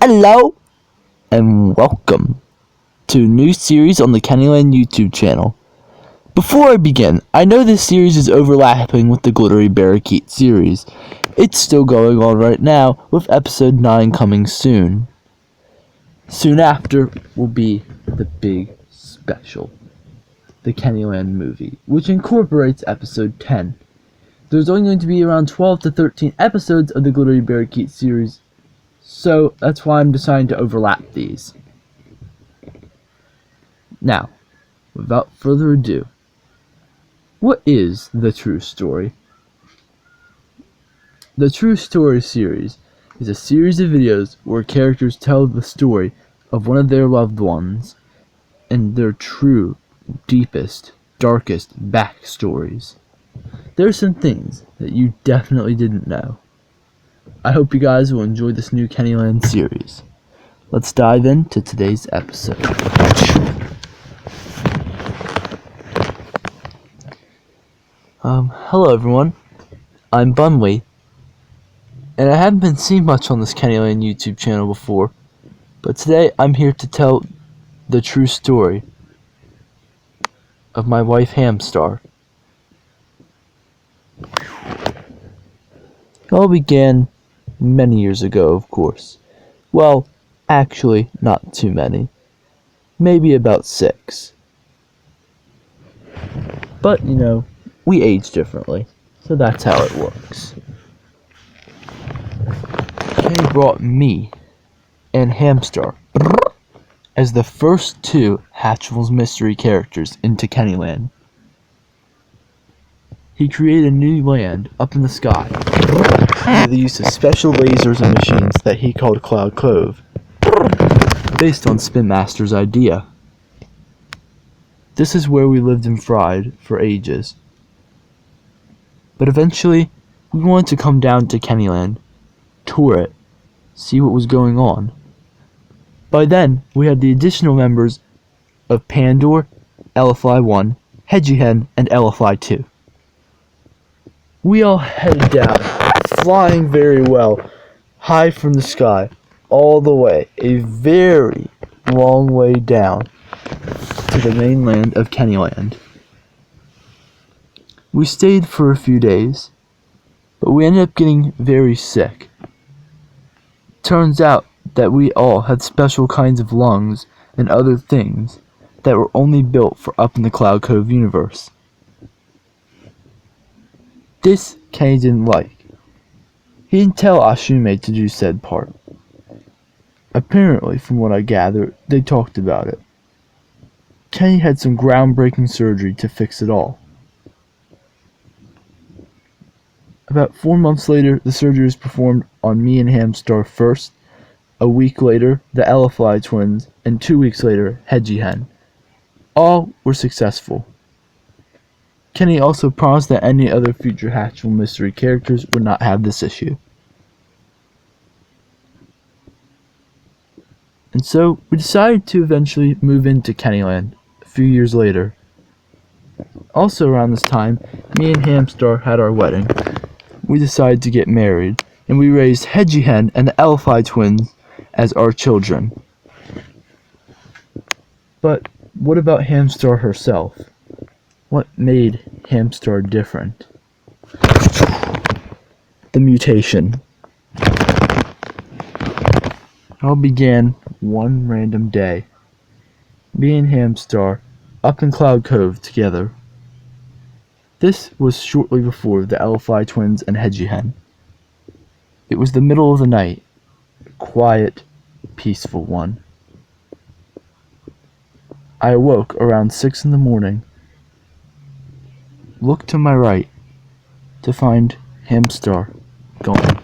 Hello and welcome to a new series on the Kennyland YouTube channel. Before I begin, I know this series is overlapping with the Glittery Barracuda series. It's still going on right now with episode 9 coming soon. Soon after will be the big special, the Kennyland movie, which incorporates episode 10. There's only going to be around 12 to 13 episodes of the Glittery Barracuda series, so that's why I'm deciding to overlap these. Now, without further ado, what is The True Story? The True Story series is a series of videos where characters tell the story of one of their loved ones and their true, deepest, darkest backstories. There are some things that you definitely didn't know. I hope you guys will enjoy this new Kennyland series. Let's dive into today's episode. Hello everyone. I'm Bunley, and I haven't been seen much on this Kennyland YouTube channel before, but today I'm here to tell the true story of my wife Hamstar. It all began many years ago, of course. Well, actually, not too many. Maybe about 6. But, we age differently, so that's how it works. They brought me and Hamstar as the first 2 Hatchimals mystery characters into Kennyland. He created a new land up in the sky through the use of special lasers and machines that he called Cloud Cove, based on Spin Master's idea. This is where we lived and fried for ages. But eventually, we wanted to come down to Kennyland, tour it, see what was going on. By then, we had the additional members of Pandor, LFI 1, Hedgy Hen, and LFI 2. We all headed down, flying very well, high from the sky, all the way, a very long way down to the mainland of Kennyland. We stayed for a few days, but we ended up getting very sick. Turns out that we all had special kinds of lungs and other things that were only built for up in the Cloud Cove universe. This Kenny didn't like. He didn't tell Ashume to do said part. Apparently, from what I gathered, they talked about it. Kenny had some groundbreaking surgery to fix it all. About 4 months later, the surgery was performed on me and Hamstar first. A week later, the LFI twins, and 2 weeks later, Hedgy Hen. All were successful. Kenny also promised that any other future Hatchimal mystery characters would not have this issue. And so, we decided to eventually move into Kennyland a few years later. Also around this time, me and Hamstar had our wedding. We decided to get married, and we raised Hedgy Hen and the LFI twins as our children. But what about Hamstar herself? What made Hamstar different? The mutation. It all began one random day. Me and Hamstar up in Cloud Cove together. This was shortly before the LFI twins and Hedgy Hen. It was the middle of the night, a quiet, peaceful one. I awoke around 6 in the morning, looked to my right to find Hamstar gone.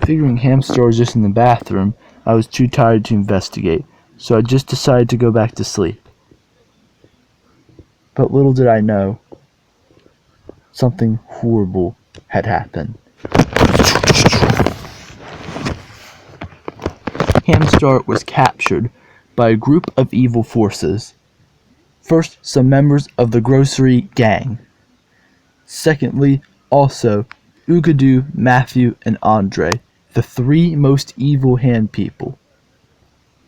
Figuring Hamstar was just in the bathroom, I was too tired to investigate, so I just decided to go back to sleep. But little did I know, something horrible had happened. Hamstar was captured by a group of evil forces. First, some members of the grocery gang. Secondly, also Ugadoo, Matthew, and Andre, The three most evil hand people.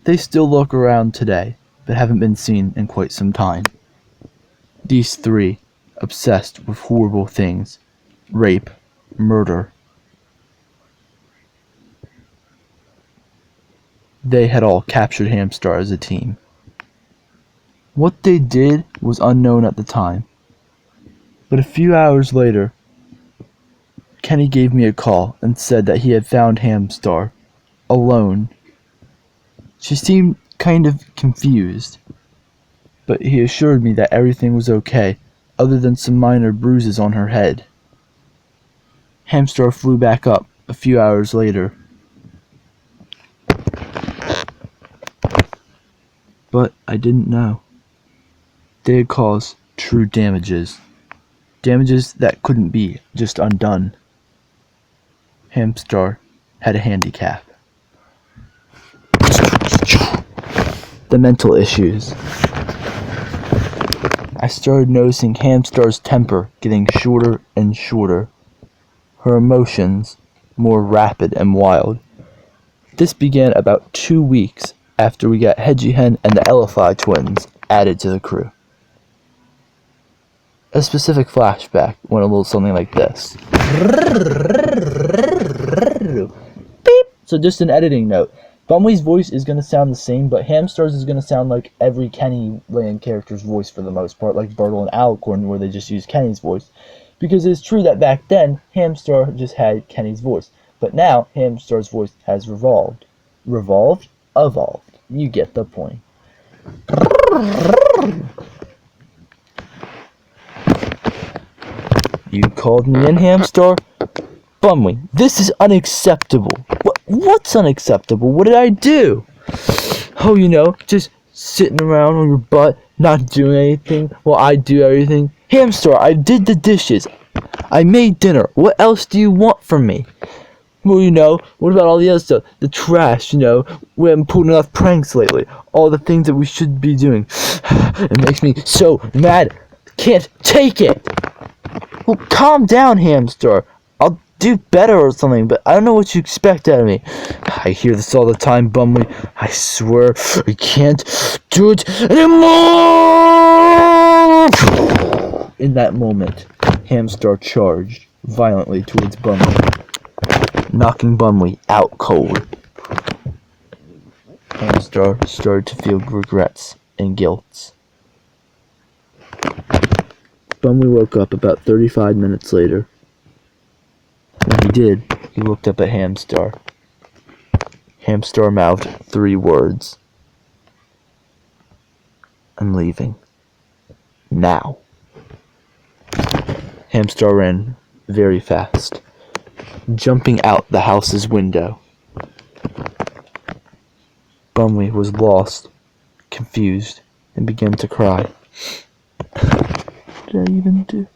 They still lurk around today, but haven't been seen in quite some time. These three, obsessed with horrible things, rape, murder. They had all captured Hamstar as a team. What they did was unknown at the time, but a few hours later, Kenny gave me a call and said that he had found Hamstar, alone. She seemed kind of confused, but he assured me that everything was okay, other than some minor bruises on her head. Hamstar flew back up a few hours later. But I didn't know. They had caused true damages. Damages that couldn't be just undone. Hamstar had a handicap. The mental issues. I started noticing Hamstar's temper getting shorter and shorter. Her emotions more rapid and wild. This began about 2 weeks after we got Hedgie Hen and the Elify twins added to the crew. A specific flashback went a little something like this. Beep. So just an editing note. Bumway's voice is going to sound the same, but Hamstar's is going to sound like every Kenny Land character's voice for the most part, like Bertle and Alicorn, where they just use Kenny's voice. Because it's true that back then, Hamstar just had Kenny's voice. But now, Hamstar's voice has revolved. Revolved? Evolved. You get the point. You called me in, Hamstar? Bumway, this is unacceptable. What's unacceptable? What did I do? Oh, just sitting around on your butt, not doing anything while I do everything. Hamstar, I did the dishes. I made dinner. What else do you want from me? Well, what about all the other stuff? The trash, we haven't pulled enough pranks lately. All the things that we should be doing. It makes me so mad. Can't take it. Well, calm down, Hamstar. I'll do better or something, but I don't know what you expect out of me. I hear this all the time, Bumway. I swear I can't do it anymore! In that moment, Hamstar charged violently towards Bumway, knocking Bumway out cold. Hamstar started to feel regrets and guilt. Bumway woke up about 35 minutes later. When he did, he looked up at Hamstar. Hamstar mouthed 3 words. I'm leaving. Now. Hamstar ran very fast, jumping out the house's window. Bumway was lost, confused, and began to cry. What did I even do?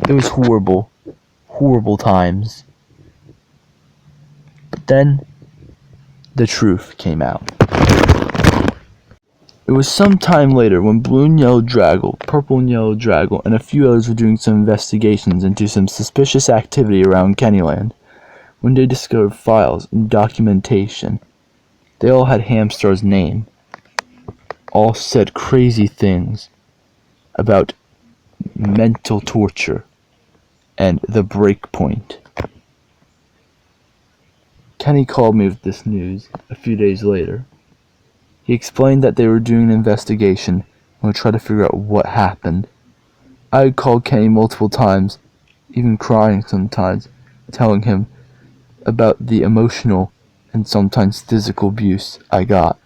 It was horrible. Horrible times. But then, the truth came out. It was some time later when Blue and Yellow Draggle, Purple and Yellow Draggle, and a few others were doing some investigations into some suspicious activity around Kennyland, when they discovered files and documentation. They all had Hamstar's name. All said crazy things about mental torture and the break point. Kenny called me with this news a few days later. He explained that they were doing an investigation and would try to figure out what happened. I had called Kenny multiple times, even crying sometimes, telling him about the emotional and sometimes physical abuse I got.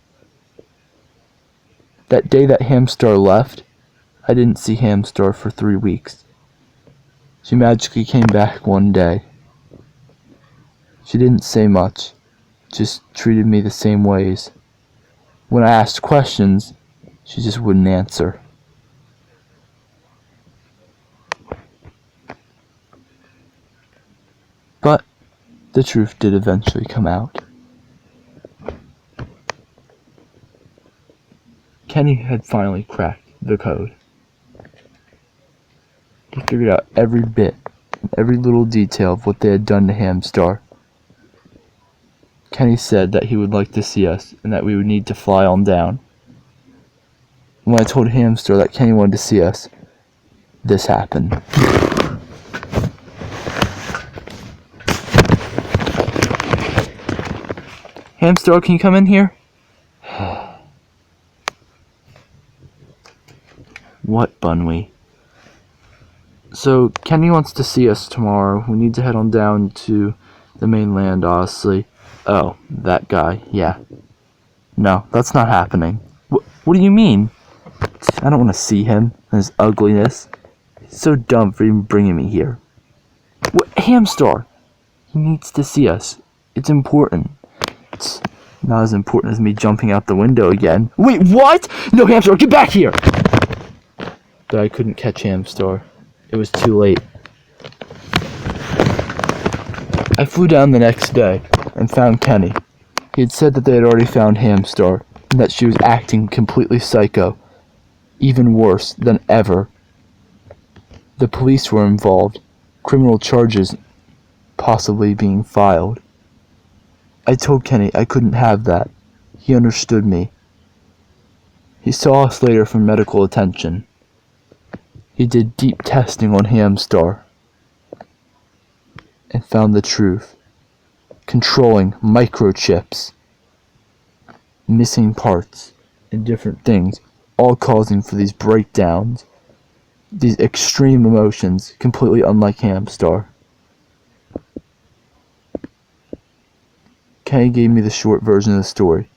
That day that Hamstar left, I didn't see Hamstar for 3 weeks. She magically came back one day. She didn't say much, just treated me the same ways. When I asked questions, she just wouldn't answer. But the truth did eventually come out. Kenny had finally cracked the code. He figured out every bit, every little detail of what they had done to Hamstar. Kenny said that he would like to see us and that we would need to fly on down. When I told Hamstar that Kenny wanted to see us, this happened. Hamstar, can you come in here? What, Bunwee? So, Kenny wants to see us tomorrow. We need to head on down to the mainland, honestly. Oh, that guy, yeah. No, that's not happening. What do you mean? I don't want to see him and his ugliness. He's so dumb for even bringing me here. Hamstar! He needs to see us. It's important. It's not as important as me jumping out the window again. Wait, what? No, Hamstar, get back here! But I couldn't catch Hamstar. It was too late. I flew down the next day and found Kenny. He had said that they had already found Hamstar and that she was acting completely psycho, even worse than ever. The police were involved, criminal charges possibly being filed. I told Kenny I couldn't have that. He understood me. He saw us later for medical attention. He did deep testing on Hamstar and found the truth. Controlling microchips, missing parts, and different things, all causing for these breakdowns, these extreme emotions, completely unlike Hamstar. Kenny gave me the short version of the story.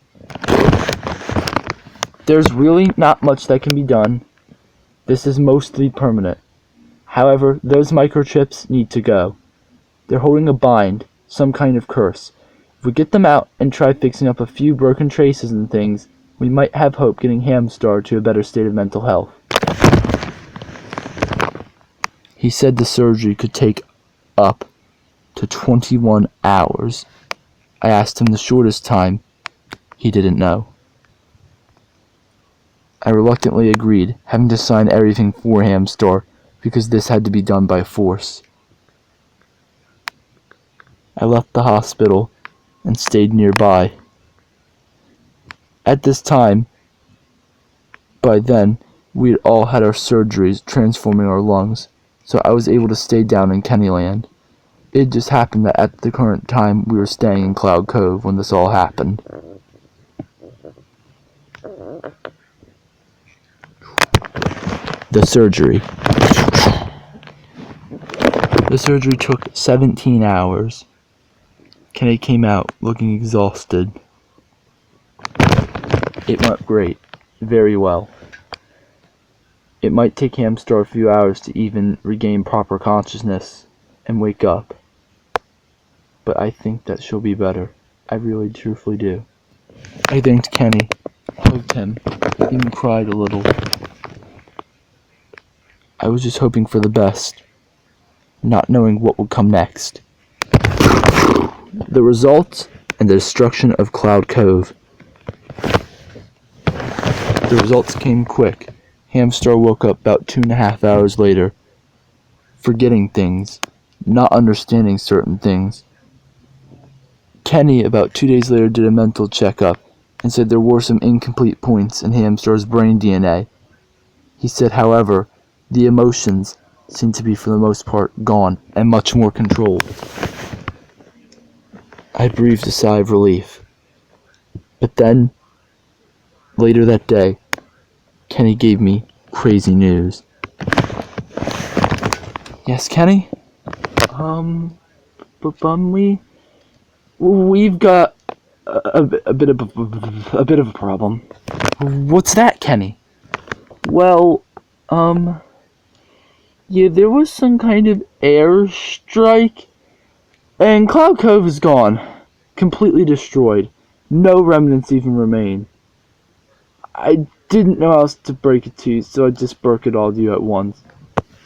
There's really not much that can be done. This is mostly permanent. However, those microchips need to go. They're holding a bind, some kind of curse. If we get them out and try fixing up a few broken traces and things, we might have hope getting Hamstar to a better state of mental health. He said the surgery could take up to 21 hours. I asked him the shortest time. He didn't know. I reluctantly agreed, having to sign everything for Hamstar, because this had to be done by force. I left the hospital and stayed nearby. At this time, by then, we had all had our surgeries transforming our lungs, so I was able to stay down in Kennyland. It just happened that at the current time we were staying in Cloud Cove when this all happened. The surgery. The surgery took 17 hours. Kenny came out looking exhausted. It went great. Very well. It might take Hamstar a few hours to even regain proper consciousness and wake up. But I think that she'll be better. I really truthfully do. I thanked Kenny, hugged him, even cried a little. I was just hoping for the best, not knowing what would come next. The results and the destruction of Cloud Cove. The results came quick. Hamstar woke up about 2.5 hours later, forgetting things, not understanding certain things. Kenny, about 2 days later, did a mental checkup and said there were some incomplete points in Hamstar's brain DNA. He said, however, the emotions seemed to be for the most part gone and much more controlled. I breathed a sigh of relief. But then, later that day, Kenny gave me crazy news. Yes, Kenny? Bunwee? We've got a bit of a problem. What's that, Kenny? Well, yeah, there was some kind of airstrike, and Cloud Cove is gone. Completely destroyed. No remnants even remain. I didn't know how else to break it to you, so I just broke it all to you at once.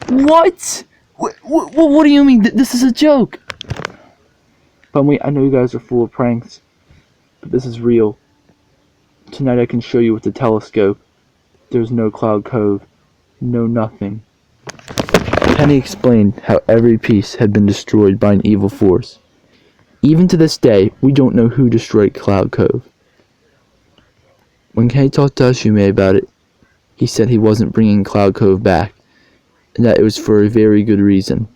What? What do you mean? This is a joke? But wait, I know you guys are full of pranks, but this is real. Tonight I can show you with the telescope There's no Cloud Cove, no nothing. Kenny explained how every piece had been destroyed by an evil force. Even to this day, we don't know who destroyed Cloud Cove. When Kenny talked to Ashume about it, he said he wasn't bringing Cloud Cove back, and that it was for a very good reason.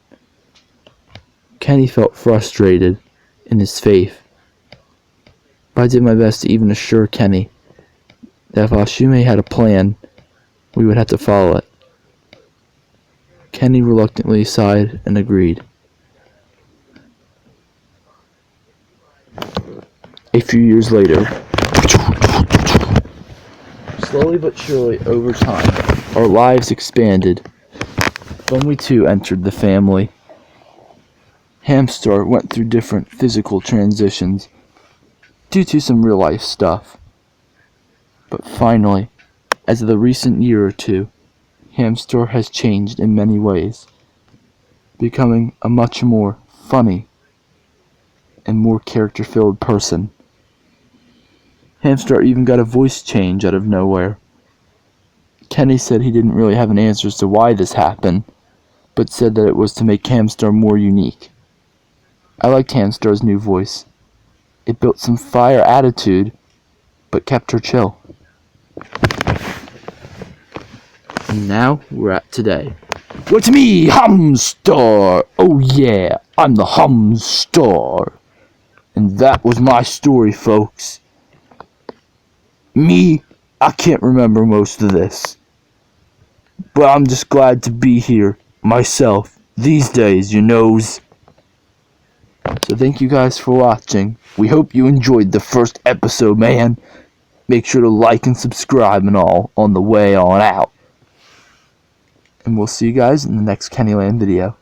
Kenny felt frustrated in his faith, but I did my best to even assure Kenny that if Ashume had a plan, we would have to follow it. Kenny reluctantly sighed and agreed. A few years later, slowly but surely over time, our lives expanded. When we too entered the family, Hamstar went through different physical transitions due to some real life stuff. But finally, as of the recent year or two, Hamstar has changed in many ways, becoming a much more funny and more character-filled person. Hamstar even got a voice change out of nowhere. Kenny said he didn't really have an answer as to why this happened, but said that it was to make Hamstar more unique. I liked Hamstar's new voice. It built some fire attitude, but kept her chill. And now we're at today. It's me, Hamstar! Oh yeah, I'm the Hamstar. And that was my story, folks. Me, I can't remember most of this. But I'm just glad to be here, myself, these days, you knows. So thank you guys for watching. We hope you enjoyed the first episode, man. Make sure to like and subscribe and all on the way on out. And we'll see you guys in the next Kennyland video.